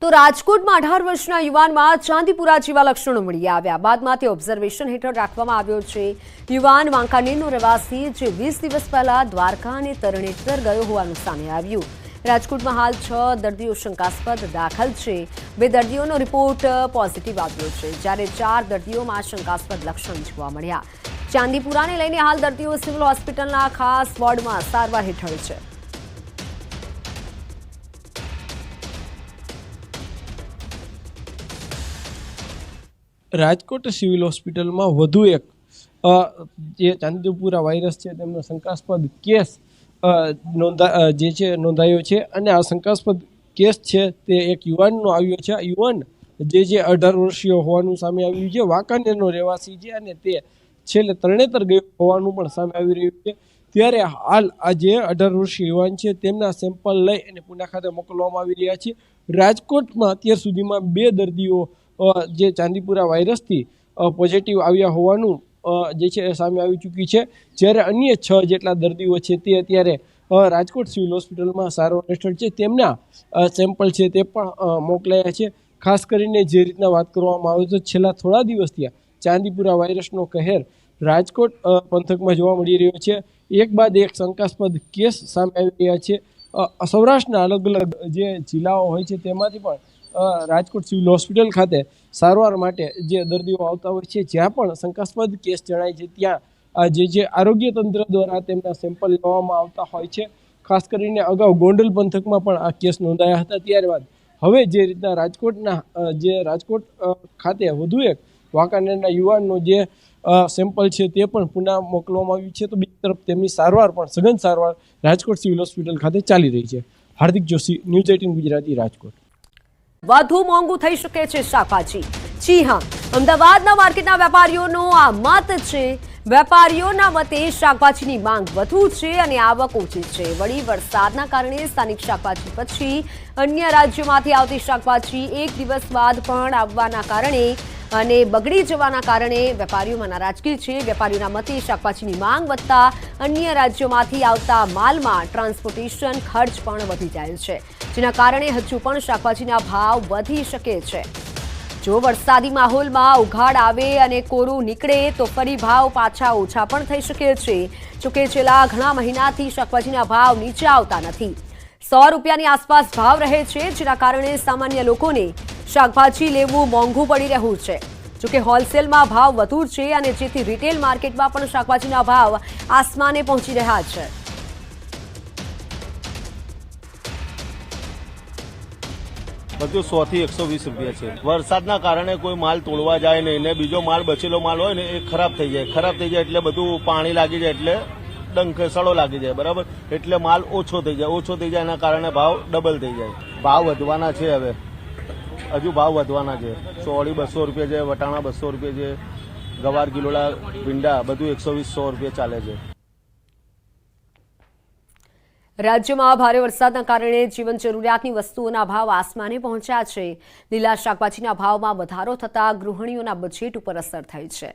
તો રાજકોટમાં 18 વર્ષના યુવાનમાં ચાંદીપુરા જેવા લક્ષણો મળી આવ્યા બાદમાં તે ઓબ્ઝર્વેશન હેઠળ રાખવામાં આવ્યો છે। યુવાન વાંકાનેરનો રહેવાસી જે 20 દિવસ પહેલા દ્વારકા અને તરણેતર ગયો હોવાનું સામે આવ્યું। રાજકોટમાં હાલ 6 દર્દીઓ શંકાસ્પદ દાખલ છે। 2 દર્દીઓનો રિપોર્ટ પોઝિટિવ આવ્યો છે જ્યારે 4 દર્દીઓમાં શંકાસ્પદ લક્ષણ જોવા મળ્યા। ચાંદીપુરાને લઈને હાલ દર્દીઓ સિવિલ હોસ્પિટલના ખાસ વોર્ડમાં સારવાર હેઠળ છે। રાજકોટ સિવિલ હોસ્પિટલમાં વધુ એક જે ચાંદીપુરા વાયરસ છે તેમનો શંકાસ્પદ કેસ નોંધાયો છે અને આ શંકાસ્પદ કેસ છે તે એક યુવાનનો આવ્યો છે। આ યુવાન જે 18 વર્ષીય હોવાનું સામે આવ્યું છે। વાંકાનેરનો રહેવાસી છે અને તે છેલ્લે તરણેતર ગયો હોવાનું પણ સામે આવી રહ્યું છે। ત્યારે હાલ આ જે 18 વર્ષીય યુવાન છે તેમના સેમ્પલ લઈ અને પુના ખાતે મોકલવામાં આવી રહ્યા છે। રાજકોટમાં અત્યાર સુધીમાં 2 દર્દીઓ જે ચાંદીપુરા વાયરસથી પોઝિટિવ આવ્યા હોવાનું જે છે સામે આવી ચૂકી છે જ્યારે અન્ય 6 જેટલા દર્દીઓ છે તે અત્યારે રાજકોટ સિવિલ હોસ્પિટલમાં સારવાર હેઠળ છે। તેમના સેમ્પલ છે તે પણ મોકલાયા છે। ખાસ કરીને જે રીતના વાત કરવામાં આવે તો છેલ્લા થોડા દિવસથી ચાંદીપુરા વાયરસનો કહેર રાજકોટ પંથકમાં જોવા મળી રહ્યો છે। એક બાદ એક શંકાસ્પદ કેસ સામે આવી રહ્યા છે। સૌરાષ્ટ્રના અલગ અલગ જે જિલ્લાઓ હોય છે તેમાંથી પણ રાજકોટ સિવિલ હોસ્પિટલ ખાતે સારવાર માટે જે દર્દીઓ આવતા હોય છે જ્યાં પણ શંકાસ્પદ કેસ જણાય છે ત્યાં જે આરોગ્ય તંત્ર દ્વારા તેમના સેમ્પલ લેવામાં આવતા હોય છે। ખાસ કરીને અગાઉ ગોંડલ પંથકમાં પણ આ કેસ નોંધાયા હતા। ત્યારબાદ હવે જે રીતના રાજકોટ ખાતે વધુ એક વાંકાનેરના યુવાનનો જે સેમ્પલ છે તે પણ પુના મોકલવામાં આવ્યું છે। તો બીજી તરફ તેમની સારવાર પણ સઘન સારવાર રાજકોટ સિવિલ હોસ્પિટલ ખાતે ચાલી રહી છે। હાર્દિક જોશી, ન્યૂઝ 18 ગુજરાતી, રાજકોટ। વધુ મોંઘું થઈ શકે છે શાકભાજી। જી હા, અમદાવાદના માર્કેટના વેપારીઓનો આ મત છે। વેપારીઓના મતે શાકભાજીની માંગ વધુ છે અને આવક ઓછી છે। વળી વરસાદના કારણે સ્થાનિક શાકભાજી પછી અન્ય રાજ્યોમાંથી આવતી શાકભાજી એક દિવસ બાદ પણ આવવાના કારણે અને બગડી જવાના કારણે વેપારીઓમાં નારાજગી છે। વેપારીઓના મતે શાકભાજીની માંગ વધતા અન્ય રાજ્યોમાંથી આવતા માલમાં ટ્રાન્સપોર્ટેશન ખર્ચ પણ વધી જાય છે જેના કારણે હજુ પણ શાકભાજીના ભાવ વધી શકે છે। જો વરસાદી માહોલમાં ઉઘાડ આવે અને કોરું નીકળે તો ફરી ભાવ પાછા ઓછા પણ થઈ શકે છે। જોકે છેલ્લા ઘણા મહિનાથી શાકભાજીના ભાવ નીચે આવતા નથી। 100 રૂપિયાની આસપાસ ભાવ રહે છે જેના કારણે સામાન્ય લોકોને શાકભાજી લેવું મોંઘું પડી રહ્યું છે। જોકે હોલસેલમાં ભાવ વધુ છે અને જેથી રિટેલ માર્કેટમાં પણ શાકભાજીના ભાવ આસમાને પહોંચી રહ્યા છે। બધું 100 થી 120 રૂપિયા છે। વરસાદના કારણે કોઈ માલ તોડવા જાય નહીં ને બીજો માલ બચેલો માલ હોય ને એ ખરાબ થઈ જાય એટલે બધું પાણી લાગી જાય એટલે ડંખ સડો લાગી જાય બરાબર એટલે માલ ઓછો થઈ જાય એના કારણે ભાવ ડબલ થઈ જાય। ભાવ વધવાના છે હવે હજુ ભાવ વધવાના છે। ચોળી 200 રૂપિયા છે, વટાણા 200 રૂપિયા છે, ગવાર કિલોડા ભીંડા બધું 120-100 રૂપિયા ચાલે છે। રાજ્યમાં ભારે વરસાદના કારણે જીવન જરૂરિયાતની વસ્તુઓના ભાવ આસમાને પહોંચ્યા છે। લીલા શાકભાજીના ભાવમાં વધારો થતાં ગૃહિણીઓના બજેટ ઉપર અસર થઈ છે।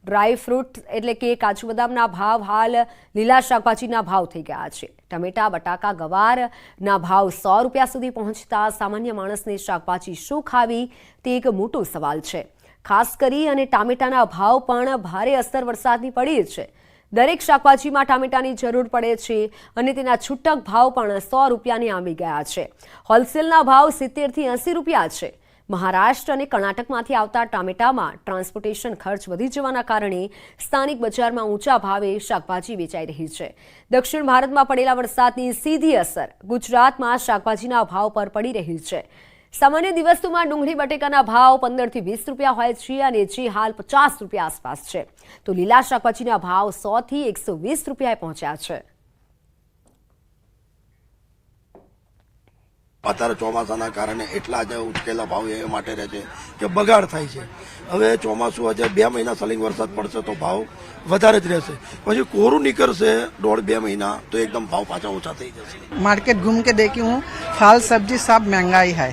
ડ્રાય ફ્રૂટ એટલે કે કાજુ બદામના ભાવ હાલ લીલા શાકભાજીના ભાવ થઈ ગયા છે। ટમેટા, બટાકા, ગવારના ભાવ 100 રૂપિયા સુધી પહોંચતા સામાન્ય માણસને શાકભાજી શું ખાવી તે એક મોટો સવાલ છે। ખાસ કરી અને ટામેટાના ભાવ પણ ભારે અસર વરસાદની પડી છે। દરેક શાકભાજીમાં ટામેટાની જરૂર પડે છે અને તેના છૂટક ભાવ પણ 100 રૂપિયાને આંબી ગયા છે। હોલસેલના ભાવ 70 થી 80 રૂપિયા છે। મહારાષ્ટ્ર અને કર્ણાટકમાંથી આવતા ટામેટામાં ટ્રાન્સપોર્ટેશન ખર્ચ વધી જવાના કારણે સ્થાનિક બજારમાં ઊંચા ભાવે શાકભાજી વેચાઈ રહી છે। દક્ષિણ ભારતમાં પડેલા વરસાદની સીધી અસર ગુજરાતમાં શાકભાજીના ભાવ પર પડી રહી છે। સામાન્ય દિવસોમાં ડુંગળી બટેકાના ભાવ 15 થી 20 રૂપિયા હોય છે અને જે હાલ 50 રૂપિયા આસપાસ છે તો લીલા શાકભાજીના ભાવ 100 થી 120 રૂપિયાએ પહોંચ્યા છે। અત્યારે ચોમાસાના કારણે એટલા જ ઉચકેલા ભાવ એ માટે રહે છે કે બગાડ થાય છે। હવે ચોમાસું હજુ 2 મહિના સલિંગ વરસાદ પડશે તો ભાવ વધારે જ રહેશે, પછી કોરું નીકળશે 1.5-2 મહિના તો એકદમ ભાવ પાછા ઓછા થઈ જશે। मार्केट घूम के देखी हूँ, फल सब्जी सब महंगाई है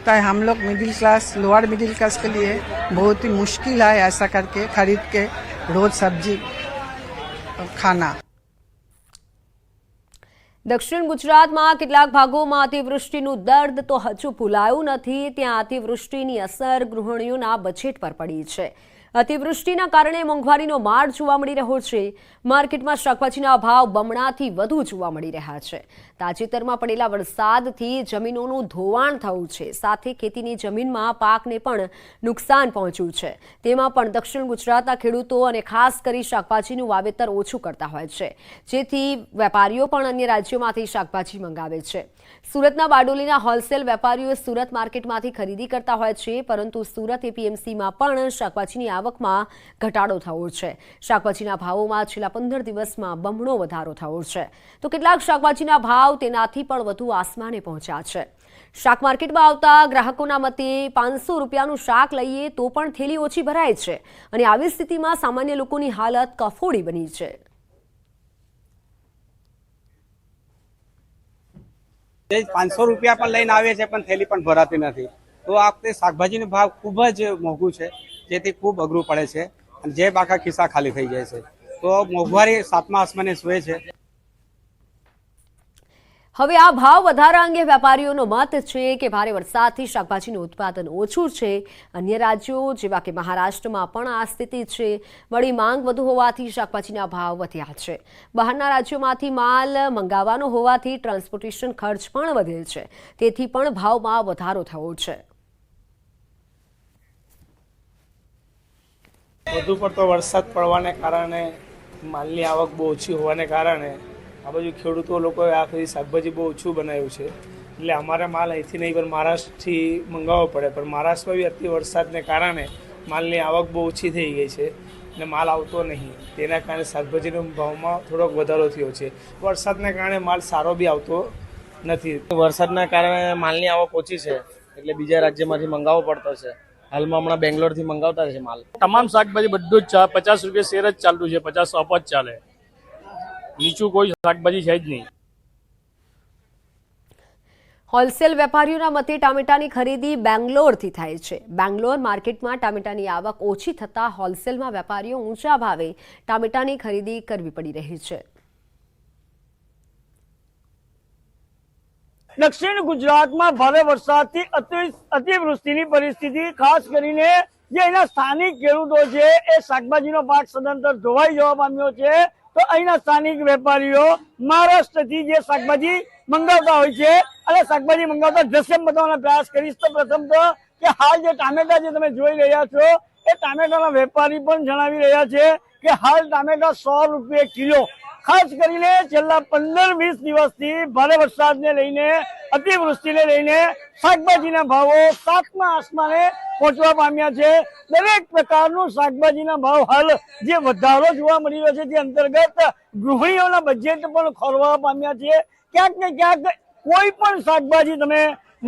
तो हम लोग middle class, lower middle class के लिए बहुत ही मुश्किल है ऐसा करके खरीद के रोज सब्जी खाना। દક્ષિણ ગુજરાતમાં કેટલાક ભાગોમાં અતિવૃષ્ટિનું દર્દ તો હજુ ભૂલાયું નથી. ત્યાં અતિવૃષ્ટિની અસર ગૃહિણીઓના બજેટ પર પડી છે. અતિવૃષ્ટિના કારણે મોંઘવારીનો માર જોવા મળી રહ્યો છે. માર્કેટમાં શાકભાજીના ભાવ બમણાથી વધુ જોવા મળી રહ્યા છે. તાજેતરમાં પડેલા વરસાદથી જમીનોનું ધોવાણ થયું છે, સાથે ખેતીની જમીનમાં પાકને પણ નુકસાન પહોંચ્યું છે. તેમાં પણ દક્ષિણ ગુજરાતના ખેડૂતો અને ખાસ કરી શાકભાજીનું વાવેતર ઓછું કરતા હોય છે, જેથી વેપારીઓ પણ અન્ય રાજ્યોમાંથી શાકભાજી મંગાવે છે. સુરતના બારડોલીના હોલસેલ વેપારીઓ સુરત માર્કેટમાંથી ખરીદી કરતા હોય છે, પરંતુ સુરત એપીએમસીમાં પણ શાકભાજીની આવકમાં ઘટાડો થયો છે. શાકભાજીના ભાવોમાં છેલ્લા 15 દિવસમાં બમણો વધારો થયો છે, તો કેટલાક શાકભાજીના ભાવ તેનાથી પણ વધુ આસમાને પહોંચ્યા છે. શાક માર્કેટમાં આવતા ગ્રાહકોના મતે 500 રૂપિયાનું શાક લઈએ તો પણ થેલી ઓછી ભરાય છે, અને આવી સ્થિતિમાં સામાન્ય લોકોની હાલત કફોડી બની છે. ₹500 પણ લઈને આવે છે, પણ થેલી પણ ભરાતી નથી. તો આ વખતે શાકભાજીનો ભાવ ખૂબ જ મોંઘું છે, જેથી ખૂબ અઘરું પડે છે અને જે બાકા ખિસ્સા ખાલી થઈ જાય છે. તો મોંઘવારી 7મા આસમાને સૂએ છે. હવે આ ભાવ વધારા અંગે વેપારીઓનો મત છે કે ભારે વરસાદથી શાકભાજીનું ઉત્પાદન ઓછું છે. અન્ય રાજ્યો જેવા કે મહારાષ્ટ્રમાં પણ આ સ્થિતિ છે. વળી માંગ વધુ હોવાથી શાકભાજીના ભાવ વધ્યા છે. બહારના રાજ્યોમાંથી માલ મંગાવવાનો હોવાથી ટ્રાન્સપોર્ટેશન ખર્ચ પણ વધે છે, તેથી પણ ભાવમાં વધારો થયો છે. વધુ પડતો વરસાદ પડવાને કારણે માલની આવક બહુ ઓછી હોવાને કારણે આ બાજુ ખેડૂતો લોકોએ આ ફરી શાકભાજી બહુ ઓછું બનાવ્યું છે. એટલે અમારે માલ અહીંથી નહીં પણ મહારાષ્ટ્રથી મંગાવવો પડે, પણ મહારાષ્ટ્રમાં બી અતિ વરસાદને કારણે માલની આવક બહુ ઓછી થઈ ગઈ છે અને માલ આવતો નહીં. તેના કારણે શાકભાજીના ભાવમાં થોડોક વધારો થયો છે. વરસાદના કારણે માલ સારો બી આવતો નથી. વરસાદના કારણે માલની આવક ઓછી છે, એટલે બીજા રાજ્યમાંથી મંગાવવો પડતો છે. હાલમાં હમણાં બેંગ્લોરથી મંગાવતા છે માલ. તમામ શાકભાજી બધું જ 50 રૂપિયા શેર જ ચાલતું છે, 50 અપ જ ચાલે, નીચું કોઈ શાકભાજી છે જ નહીં. હોલસેલ વેપારીઓના મતે ટામેટાની ખરીદી બેંગ્લોરથી થાય છે. બેંગ્લોર માર્કેટમાં ટામેટાની આવક ઓછી થતાં હોલસેલમાં વેપારીઓ ઊંચા ભાવે ટામેટાની ખરીદી કરવી પડી રહી છે. દક્ષિણ ગુજરાતમાં ભારે વરસાદથી અતિવૃષ્ટિની પરિસ્થિતિ, ખાસ કરીને જે અહીંના સ્થાનિક ખેડૂતો છે એ શાકભાજીનો પાક સદંતર ધોવાઈ જવા પામ્યો છે. તો અહીંના સ્થાનિક વેપારીઓ મહારાષ્ટ્રથી જે શાકભાજી મંગાવતા હોય છે અને શાકભાજી મંગાવતા દ્રશ્ય બતાવવાનો પ્રયાસ કરીશ. તો પ્રથમ તો કે હાલ જે ટામેટા જે તમે જોઈ રહ્યા છો એ ટામેટાના વેપારી પણ જણાવી રહ્યા છે કે હાલ ટામેટા 100 રૂપિયા કિલો. ખાસ કરીને છેલ્લા 15-20 દિવસથી ભારે વરસાદને લઈને, અતિવૃષ્ટિને લઈને શાકભાજીના ભાવો 7મા આસમાને પહોંચવા પામ્યા છે. દરેક પ્રકારનું શાકભાજીના ભાવ હાલ જે વધારો જોવા મળી રહ્યો છે તે અંતર્ગત ગૃહિણીઓના બજેટ પણ ખોરવા પામ્યા છે. ક્યાંક ને ક્યાંક કોઈ પણ શાકભાજી તમે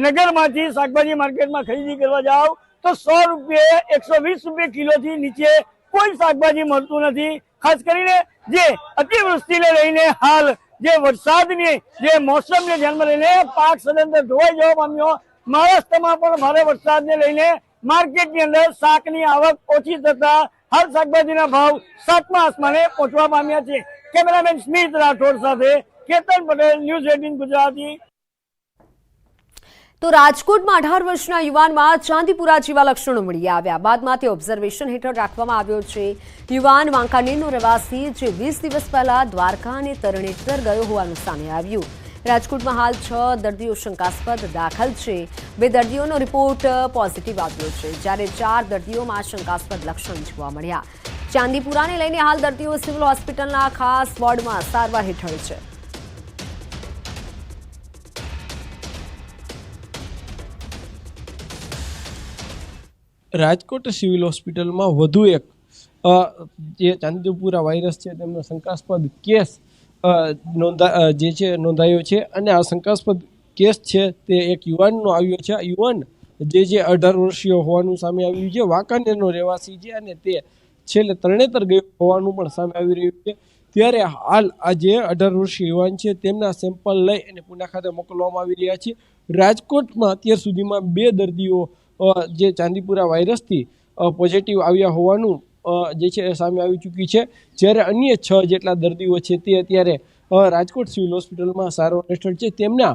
નગરમાંથી શાકભાજી માર્કેટમાં ખરીદી કરવા જાઓ તો 100 રૂપિયા 120 રૂપિયા કિલોથી નીચે કોઈ શાકભાજી મળતું નથી. ખાસ કરીને જે અતિવૃષ્ટિને લઈને હાલ જે વરસાદની જે મોસમને ધ્યાનમાં લઈને પાક સદંતર ધોવાઈ જવા પામ્યો. મહારાષ્ટ્રમાં પણ ભારે વરસાદને લઈને માર્કેટની અંદર શાકની આવક ઓછી થતા હાલ શાકભાજીના ભાવ 7મા આસમાને પહોંચવા પામ્યા છે. કેમેરામેન સ્મિત રાઠોડ સાથે કેતન પટેલ, ન્યૂઝ 18 ગુજરાતી. તો રાજકોટમાં 18 વર્ષના યુવાનમાં ચાંદીપુરા જેવા લક્ષણો મળી આવ્યા બાદમાં તે ઓબ્ઝર્વેશન હેઠળ રાખવામાં આવ્યો છે. યુવાન વાંકાનેરનો રહેવાસી જે 20 દિવસ પહેલા દ્વારકા અને તરણેતર ગયો હોવાનું સામે આવ્યું. રાજકોટમાં હાલ 6 દર્દીઓ શંકાસ્પદ દાખલ છે. 2 દર્દીઓનો રિપોર્ટ પોઝિટિવ આવ્યો છે, જ્યારે 4 દર્દીઓમાં શંકાસ્પદ લક્ષણ જોવા મળ્યા. ચાંદીપુરાને લઈને હાલ દર્દીઓ સિવિલ હોસ્પિટલના ખાસ વોર્ડમાં સારવાર હેઠળ છે. રાજકોટ સિવિલ હોસ્પિટલમાં વધુ એક જે ચાંદીપુરા વાયરસ છે તેમનો શંકાસ્પદ કેસ નોંધાયો છે. અને આ શંકાસ્પદ કેસ છે તે એક યુવાનનો આવ્યો છે. આ યુવાન જે 18 વર્ષીય હોવાનું સામે આવ્યું છે. વાંકાનેરનો રહેવાસી છે અને તે છેલ્લે તરણેતર ગયો હોવાનું પણ સામે આવી રહ્યું છે. ત્યારે હાલ આ જે 18 વર્ષીય યુવાન છે તેમના સેમ્પલ લઈ અને પુના ખાતે મોકલવામાં આવી રહ્યા છે. રાજકોટમાં અત્યાર સુધીમાં 2 દર્દીઓ જે ચાંદીપુરા વાયરસથી પોઝિટિવ આવ્યા હોવાનું જે છે સામે આવી ચૂકી છે, જ્યારે અન્ય 6 જેટલા દર્દીઓ છે તે અત્યારે રાજકોટ સિવિલ હોસ્પિટલમાં સારવાર હેઠળ છે તેમના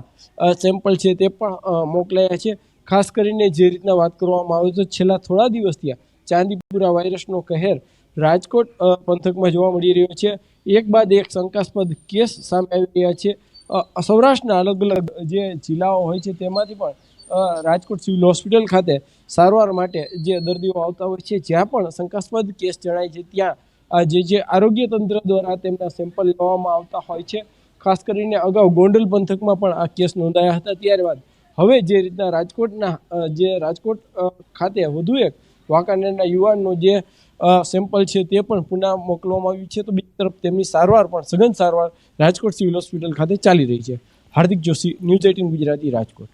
સેમ્પલ છે તે પણ મોકલાયા છે. ખાસ કરીને જે રીતના વાત કરવામાં આવે તો છેલ્લા થોડા દિવસથી ચાંદીપુરા વાયરસનો કહેર રાજકોટ પંથકમાં જોવા મળી રહ્યો છે. એક બાદ એક શંકાસ્પદ કેસ સામે આવી રહ્યા છે. સૌરાષ્ટ્રના અલગ અલગ જે જિલ્લાઓ હોય છે તેમાંથી પણ રાજકોટ સિવિલ હોસ્પિટલ ખાતે સારવાર માટે જે દર્દીઓ આવતા હોય છે, જ્યાં પણ શંકાસ્પદ કેસ જણાય છે ત્યાં જે આરોગ્ય તંત્ર દ્વારા તેમના સેમ્પલ લેવામાં આવતા હોય છે. ખાસ કરીને અગાઉ ગોંડલ પંથકમાં પણ આ કેસ નોંધાયા હતા. ત્યારબાદ હવે જે રીતના રાજકોટ ખાતે વધુ એક વાંકાનેરના યુવાનનો જે સેમ્પલ છે તે પણ પુનઃ મોકલવામાં આવ્યું છે, તો બીજી તરફ તેમની સારવાર પણ સઘન સારવાર રાજકોટ સિવિલ હોસ્પિટલ ખાતે ચાલી રહી છે. હાર્દિક જોશી, ન્યૂઝ 18 ગુજરાતી, રાજકોટ.